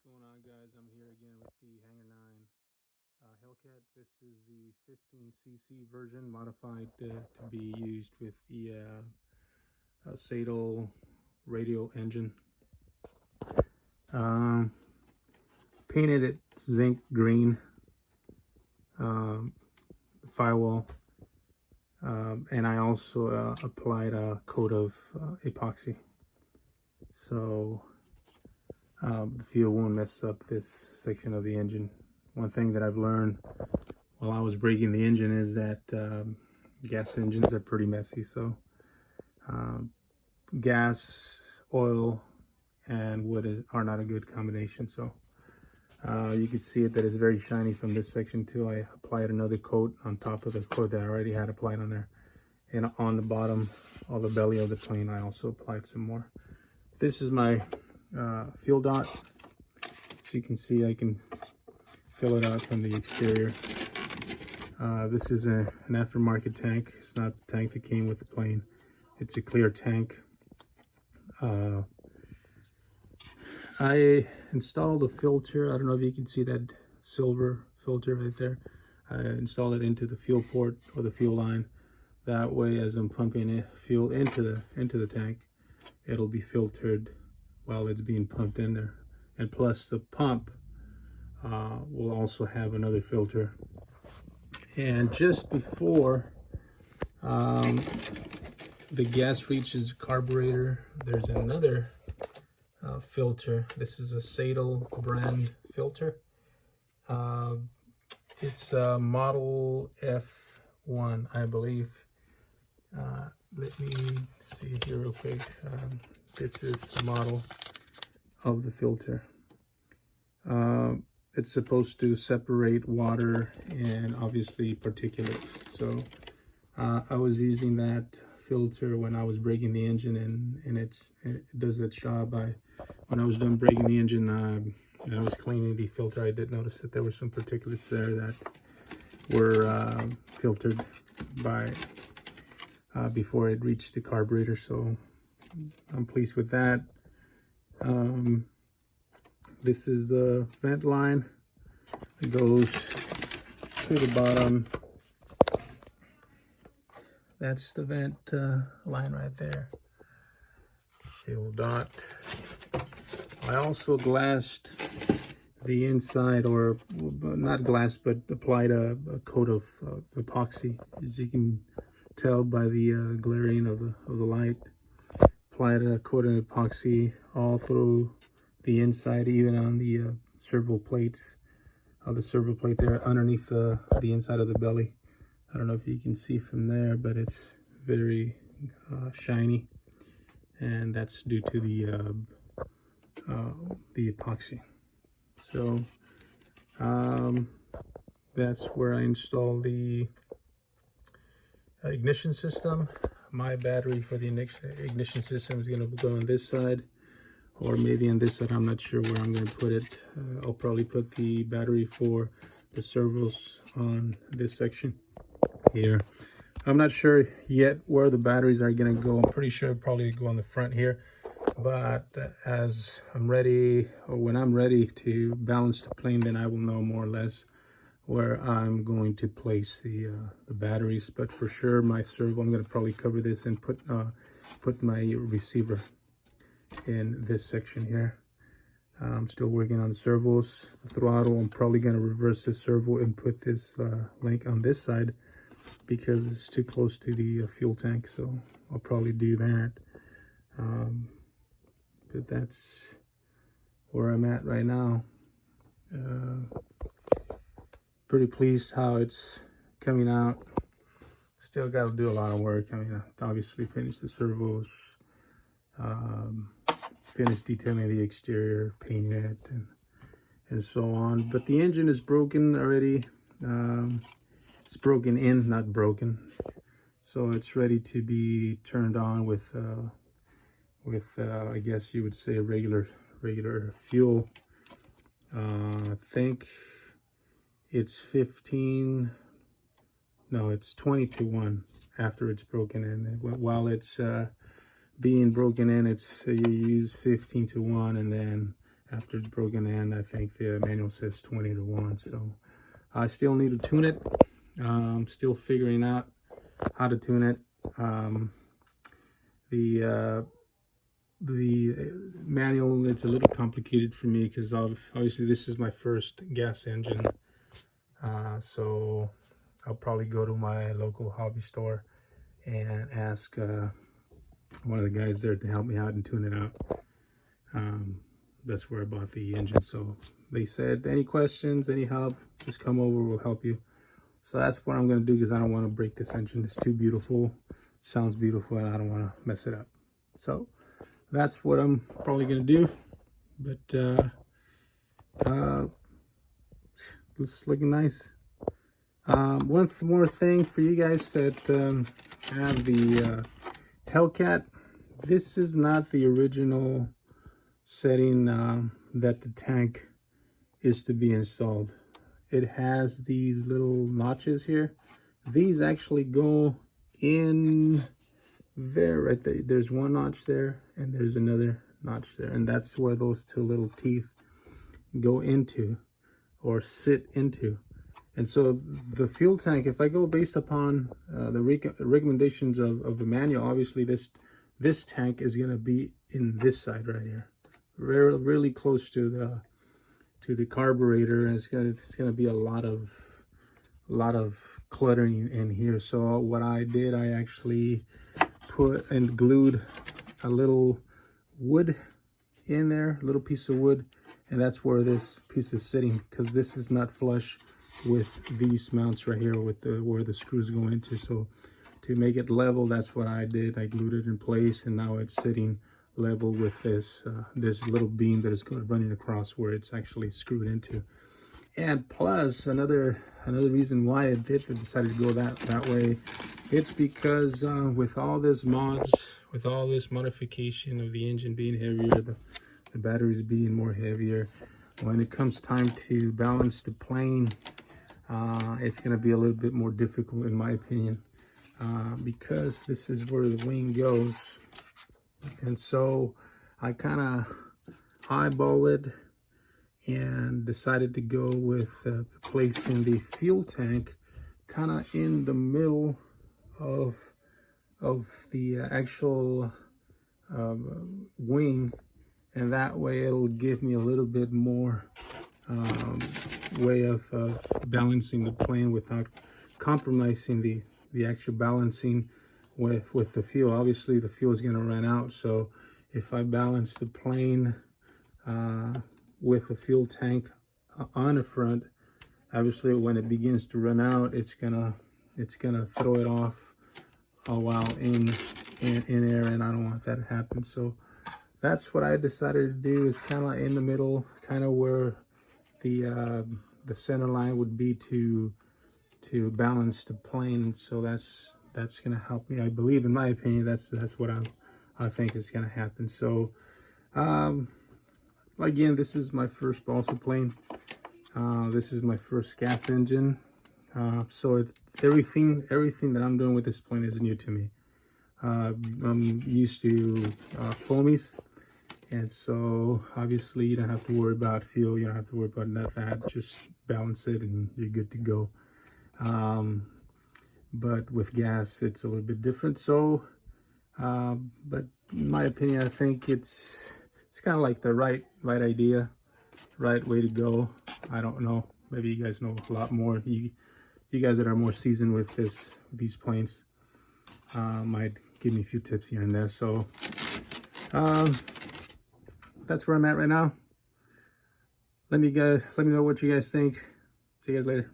going on, guys? I'm here again with the Hangar 9 Hellcat. This is the 15cc version, modified to be used with the Sadel radial engine. Painted it zinc green firewall, and I also applied a coat of epoxy, so the fuel won't mess up this section of the engine. One thing that I've learned while I was braking the engine is that gas engines are pretty messy. So gas, oil, and wood are not a good combination. So you can see it that it's very shiny from this section too. I applied another coat on top of the coat that I already had applied on there. And on the bottom, all the belly of the plane, I also applied some more. This is my fuel dot. As you can see, I can fill it out from the exterior. This is an aftermarket tank. It's not the tank that came with the plane. It's a clear tank. I installed a filter. I don't know if you can see that silver filter right there. I installed it into the fuel port or the fuel line. That way, as I'm pumping fuel into the tank, it'll be filtered while it's being pumped in there. And plus the pump will also have another filter. And just before the gas reaches the carburetor, there's another filter. This is a Sadel brand filter. It's model F1, I believe. Let me see here real quick. This is the model of the filter. It's supposed to separate water and obviously particulates. So I was using that filter when I was braking the engine, and it does its job. When I was done braking the engine and I was cleaning the filter, I did notice that there were some particulates there that were filtered by before it reached the carburetor. So I'm pleased with that. This is the vent line. It goes to the bottom. That's the vent line right there. Fuel dot. I also glassed the inside, or not glassed, but applied a coat of epoxy. As you can tell by the glaring of the light, applied a coat of epoxy all through the inside, even on the servo plates. The servo plate there underneath the inside of the belly. I don't know if you can see from there, but it's very shiny, and that's due to the epoxy. So that's where I installed the ignition system. My battery for the ignition system is going to go on this side, or maybe on this side. I'm not sure where I'm going to put it. I'll probably put the battery for the servos on this section here. I'm not sure yet where the batteries are going to go. I'm pretty sure probably go on the front here, but as I'm ready, or when I'm ready to balance the plane, then I will know more or less where I'm going to place the batteries. But for sure, my servo, I'm going to probably cover this and put my receiver in this section here. I'm still working on the servos. The throttle, I'm probably going to reverse the servo and put this link on this side because it's too close to the fuel tank, so I'll probably do that. But that's where I'm at right now. Pretty pleased how it's coming out. Still got to do a lot of work. I mean, obviously finish the servos, finish detailing the exterior, paint it, and so on. But the engine is broken already. It's broken in, not broken. So it's ready to be turned on with I guess you would say regular fuel. I think it's 20 to 1 after it's broken in. While it's being broken in, it's you use 15 to 1, and then after it's broken in. I think the manual says 20 to 1. So I still need to tune it. Still figuring out how to tune it. The manual, it's a little complicated for me because obviously this is my first gas engine. So I'll probably go to my local hobby store and ask one of the guys there to help me out and tune it out. That's where I bought the engine. So they said, any questions, any help, just come over, we'll help you. So that's what I'm going to do, because I don't want to break this engine. It's too beautiful, sounds beautiful, and I don't want to mess it up. So that's what I'm probably going to do. But it's looking nice. One more thing for you guys that have the Hellcat. This is not the original setting that the tank is to be installed. It has these little notches here. These actually go in there, right there. There's one notch there, and there's another notch there, and that's where those two little teeth go into or sit into. And so the fuel tank, if I go based upon the recommendations of the manual, obviously this tank is going to be in this side right here, really close to the carburetor, and it's gonna be a lot of cluttering in here. So what I did, I actually put and glued a little wood in there, a little piece of wood, and that's where this piece is sitting, because this is not flush with these mounts right here with where the screws go into. So to make it level, that's what I did. I glued it in place, and now it's sitting level with this this little beam that is running across where it's actually screwed into. And plus, another reason why I decided to go that way, it's because with all this mods, with all this modification of the engine being heavier, the batteries being more heavier, when it comes time to balance the plane, it's going to be a little bit more difficult, in my opinion, because this is where the wing goes. And so I kind of eyeballed it and decided to go with placing the fuel tank kind of in the middle of the actual wing, and that way it'll give me a little bit more way of balancing the plane without compromising the actual balancing with the fuel. Obviously the fuel is going to run out, so if I balance the plane with a fuel tank on the front, obviously when it begins to run out, it's gonna throw it off a while in air, and I don't want that to happen. So that's what I decided to do, is kind of in the middle, kind of where the center line would be to balance the plane. So that's going to help me. I believe, in my opinion, that's what I think is going to happen. So again, this is my first balsa plane. This is my first gas engine. So everything that I'm doing with this plane is new to me. I'm used to foamies, and so obviously you don't have to worry about fuel, you don't have to worry about none of that. Just balance it and you're good to go. But with gas, it's a little bit different. So, but in my opinion, I think it's kind of like the right idea, right way to go. I don't know. Maybe you guys know a lot more. You guys that are more seasoned with these planes might give me a few tips here and there. So, that's where I'm at right now. Let me know what you guys think. See you guys later.